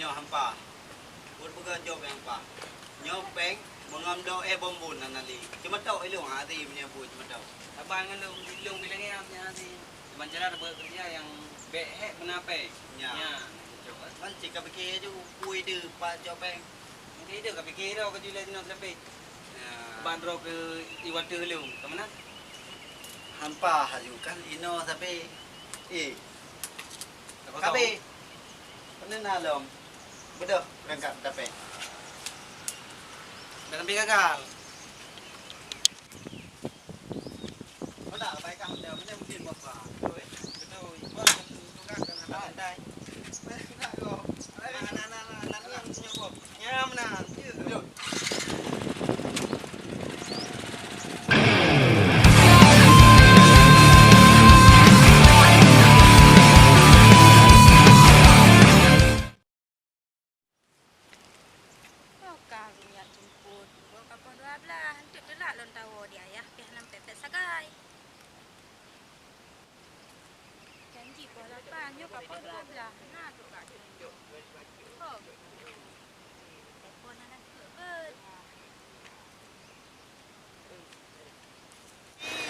nyo hampa. Bukan job yang hampa. Nyopeng mengamdo bombun nanali. Cuma tahu ilung hati punya bu cuma tahu. Abang ilung bilangnya hati. Cuma cara bekerja yang behek menape. Ya. Coba. Kan jika fikir tu kui de pak jopeng. Ini dia kau fikir kau jual nak sampai. Bandro ke iwat tu ilung. Kemana? Hampa haju kan ino sampai Kabe. Penenalom. Betul berangkat dapat. Dah sampai gagal. Mana baik kamu dah mana mungkin bapa. Betul. Buat tukar dan pandai. Nak go. Anak-anak yang punya kau. Nyam nak. Betul. Janji pukul 8, yo kapal 12. Nah, tu kat sini. Oh. Telefon anak ke ber.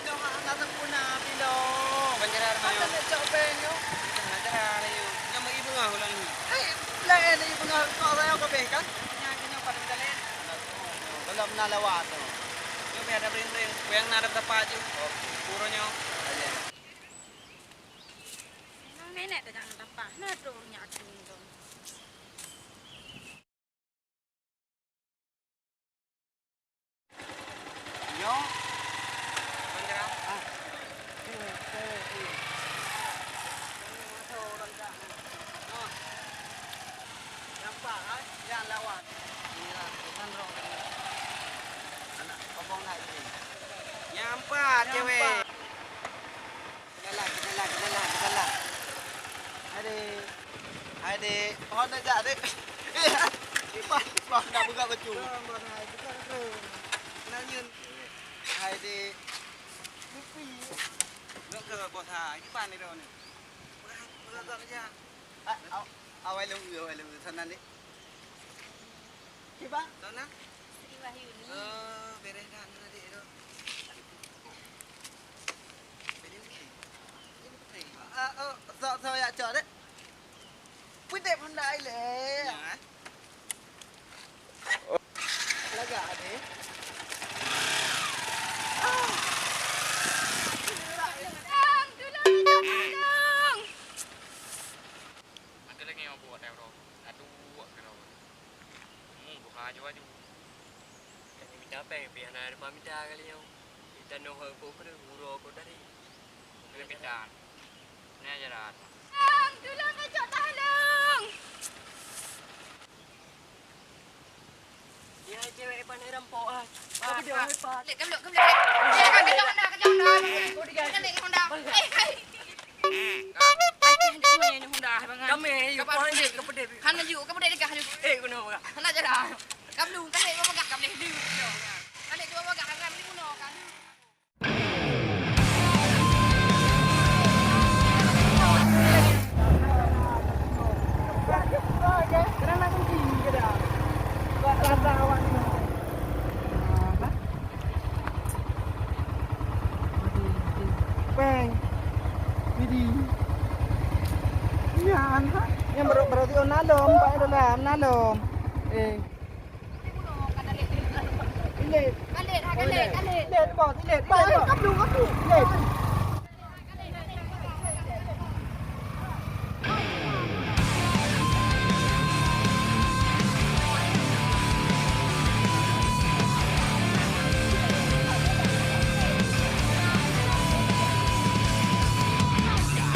Dong anak sempurna pindong. Panjaran Ada nak jopeng yo. Panjaran yo. Nama ibu ngah ulang ni. Lain ni pun kau saya kau kan? Kena pada jalan. Kalau pernah lewat tu. Yo biar ada bering-bering. Yang nak ada dapat je. Puronya. Nenek tak jangan dapat. Nah, tu nyakin tu. Yo. Panjaran. Nampak kan? Jangan lewat. Inilah bukan roh. Anak kobong nak ini. Nyampat cewek. Kenalan. Adik. Oh nak jak adik. Pas nak buka baju. Nanya. Adik. Nak ke bos ha. Ini pan ni dah ni. Berat aja. Awal lu sana ni. Kiba? Sana. Sri Wahyuni. Beres dah tadi tu. Sao ya chờ đấy. Quyết đẹp hơn đại lệ. Lá gà thế. Ada lagi yang buat dah bro. Aduh, kalau. Buka aja waju. Kami minta apa? Biar nak ada minta kali yang kita nak aku pada guru aku dari. Kita minta. Ni aja dah. Tolong ajak tolong. Dia cewek pandai rampok ah. Apa dia hebat? Lek keblok. Dia kan kejauh anda. Kan lek Honda. Ni Honda bangan. Kami Kapal pandai kepada. Han maju, kamu dek dekat haju. Kenapa? Han aja dah. Kablu, kan lek bawa gak kablu dia. Kan lek bawa gak kan ni puno kan. Peng. Vidi. Yan ha. Yang berarti onalom, Pak dalam nalom. Ilet. Kan lek. Ilet bos, ilet. Kablu. Ilet.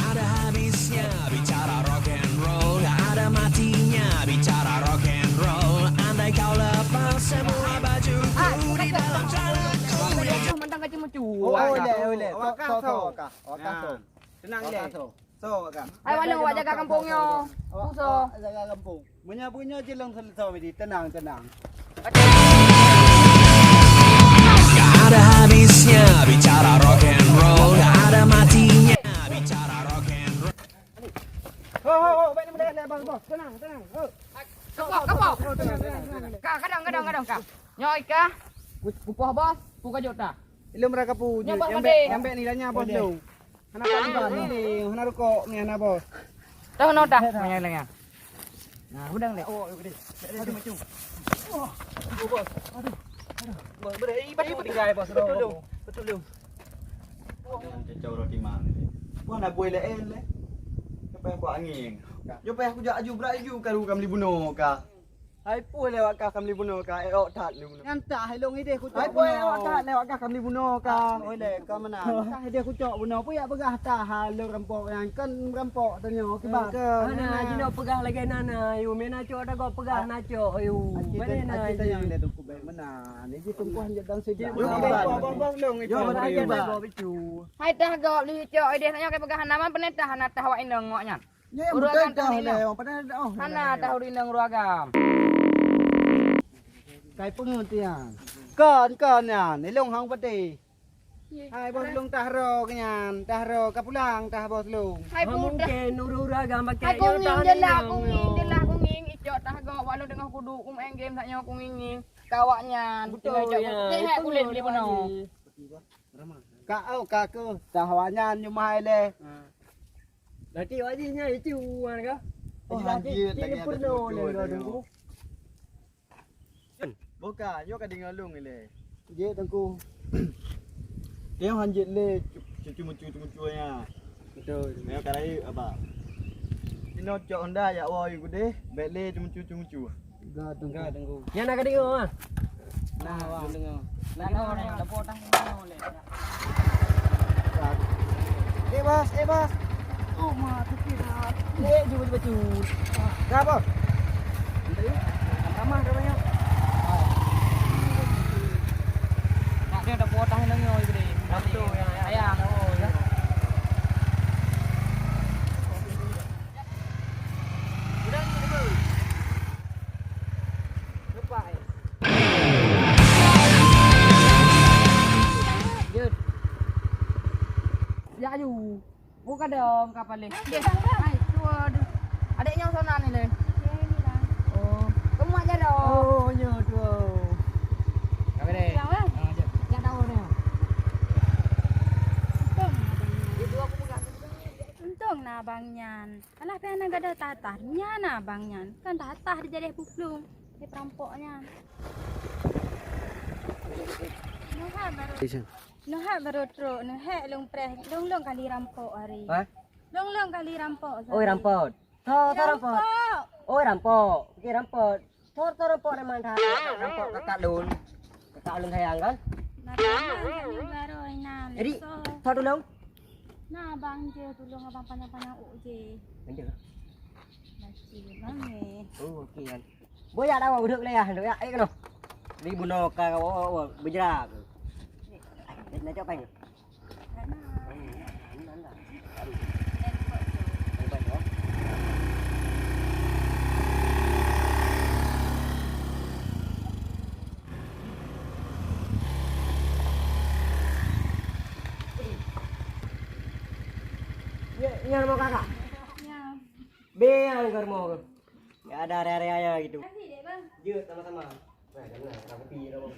Ada habisnya bicara rock and roll, ada matinya bicara rock and roll. Andai kau lepas semua bajuku di dalam celanaku. Mentang kacau macu. Ilet. Awak Tenang je. So kan. Ai mana awak jaga kampungnya. Susah. Jaga kampung. Punya je lang selesai di tenang. Ada habisnya bicara rock and roll, ada matinya bicara rock and roll. Ho, baik ni bos. Tenang. Kapok. Kadang. Nyoi kah? Pupuh bos, pukajut dah. Ilmu mereka pu. Nyampe mandi. Nyampe nilainya bos lu. Kenapa ni? Hana rokok ni hana bos. Dah dah. Nyoi lagi. Nah, udang deh. Oh, gede. Ada macam. Bos, betul tinggal bos lu. Betul lu. Cacau roti mang. Buat nak buat lain le. Sampai aku angin. Yo payah aku jak aju berat aju karu kam li bunuh ka. Hai pu lewat ka kamli bunuh ka. Ok that lu. Ngantak hai long ide ku. Hai pun lewat ka lewat ka kam li bunuh ka. Oh, Oi le ka mana? Hai dia ku cok bunuh. Pu ya begah tah lu rampok yang kan rampok tanya ke bang. Ana jino pegah lagi nana yu mena cok dah kau pegah na cok yu. Mana na tanya dia tu ku baik mana. Ni ji tumpuan je dang sejak. Yo bang long itu. Yo Aja bang. dah kau bicu. Hai dah gok li cok ide nak ke pegahan nama penetah nak tahu indeng ngoknya. Ya betul dah le. Orang pada oh. Hana tahu indeng ruagam. Cái pengertian. Kan ya, ni long hang pati. Hai bos long tahro kenyan, tahro kapulang tah bos long. Hai pudah. Mungkin urura gambar Hai kayak kunging jelah kunging icok dah gok walau dengan kudu main game tak nyawa kunging kawaknya. Betul ya. Hai kulit beli penuh. Ka au ka ke tahawanyan như mai le. Berarti wajibnya itu kan? Oh anjir lagi pernah le dulu. Boka, yo ka dengar long le. Je tengku. Dia hanjit le cucu-cucu-cucunya. Betul. Meo karai apa? Tino cok Honda ya woi gede, bet le cucu-cucu. Ga tengku. Yang nak dengar ah. Nah wang dengar. Dah potang boleh. Bos. Oh ma tukir. Le juga becu. Dah bos. Ramah katanya. Dia dah potang nang ngoi gede. Betul ya. Ayam. Oh ya. Udah ni dulu. Lupa. Jut. Ya ju. Buka dong kapal ni. Hai, tua. Adiknya sana ni le. Oh. Kamu aja dong. Oh nyo tu. Apa deh? Jangan tahu ni. Untung na bang Nyan. Alah pe anak ada tatahnya na bang Nyan. Kan tatah dia jadi puplung. Dia perampoknya. Nuha baru tro, nuha long preh, long kali rampok hari. Hah? Long kali rampok. Oh rampot. Thor rampot. Oh rampok. Okey rampot. Thor rampot nama dah. Rampok kakak lun. Kakak lun sayang kan? Baru ina. Jadi Thor dulu. Nah bang je tolong abang panjang-panjang je. Betul. Masih bang eh. Oh okey kan. Boya dah awak duduk le ah. Duduk ya. Ai kan. Ni bunuh ka berjerak. Nak cakap apa? Yang nama kakak? Ya. B yang kermo. Ya ada area-area gitu. Kasih deh bang. Je sama-sama. Nah, jangan nak kopi dah bang.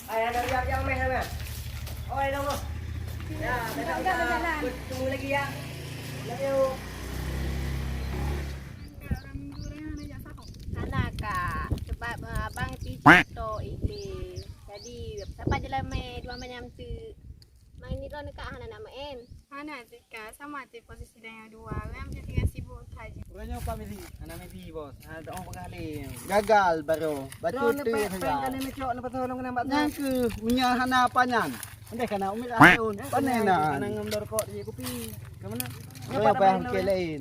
Ay, ada jap meh sama. Oh, ada dong. Ya, dah. Tunggu lagi ya. Love you. Anak kak, sebab abang pergi to ikli. Jadi sampai je lama 2 macam tu. Main ni nak hana nak main. Hana tika sama ti posisi dan yang dua. Kan dia tinggal sibuk saja. Orangnya apa mesti? Anak mesti bos. Ada orang pekali. Gagal baru. Baca tu saja. Kali ni cok lepas tolong nampak tu. Yang ke minyak hana panyan. Andai kana umit ahun. Panena. Kana ngam rokok di kopi. Ke mana? Apa yang ke lain?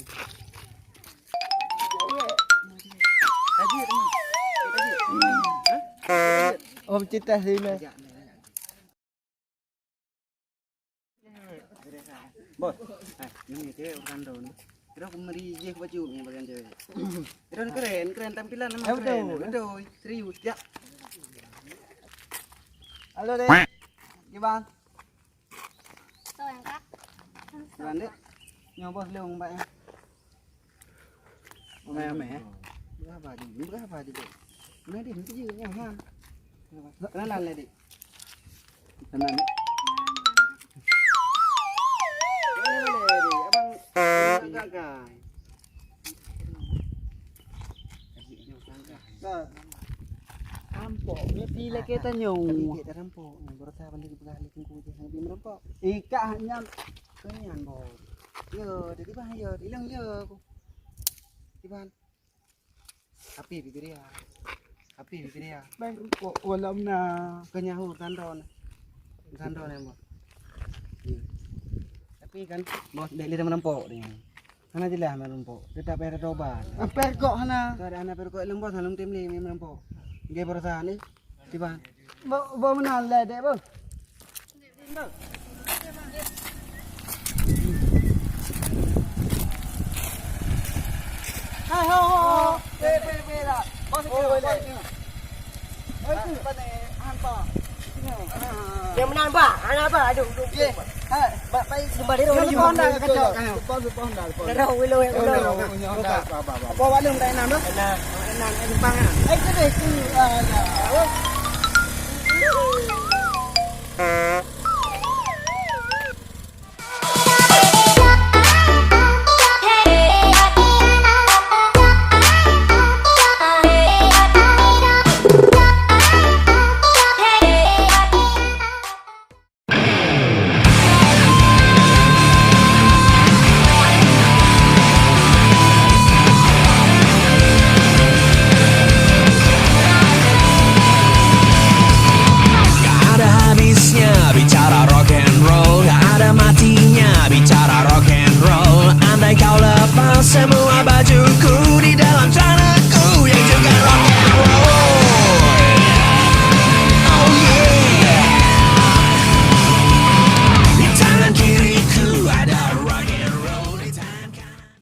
Tadi teman. Om cita sini. Bos, ini dia orang daun. Kira aku meri je baju ni bagian je. Keren tampilan memang keren. Betul, serius ya. Halo dek. Gimana? Tahu yang kak? Gimana dek? Nyo bos leung mbak. Mẹ. Berapa je? Mana dia mesti je yang ha. Kenalan lah dik. Kenalan dik. Boleh dik. Abang gagak. Rampok, ni pila kita nyong. Kita rampok, baru saya balik balik tunggu je. Habis merampok. Ikat hanya kenyan bos. Ya, jadi bah ya, hilang ya. Tiban. Api pikir dia. Bang kok kolam na kenyahu tandon. Tandon ya bos. Tapi kan bos dari merampok ni. Hana jelas merampok. Tetap ada tobat. Perkok hana. Ada anak perkok lembos halum tim ni merampok. Gaya perasaan ni, tiba. Bawa mana lah dek bos? Hai ho, pe lah. Bos boleh. Itu mana hampa? Yang menang ba? Ana ba? Aduh. Ye. Hai, baik sembari orang ni Honda kacau kan. Honda. Dah wilo yang ulo. Bawa walum tak enam tu? Enam Jepang ah. Tu deh tu.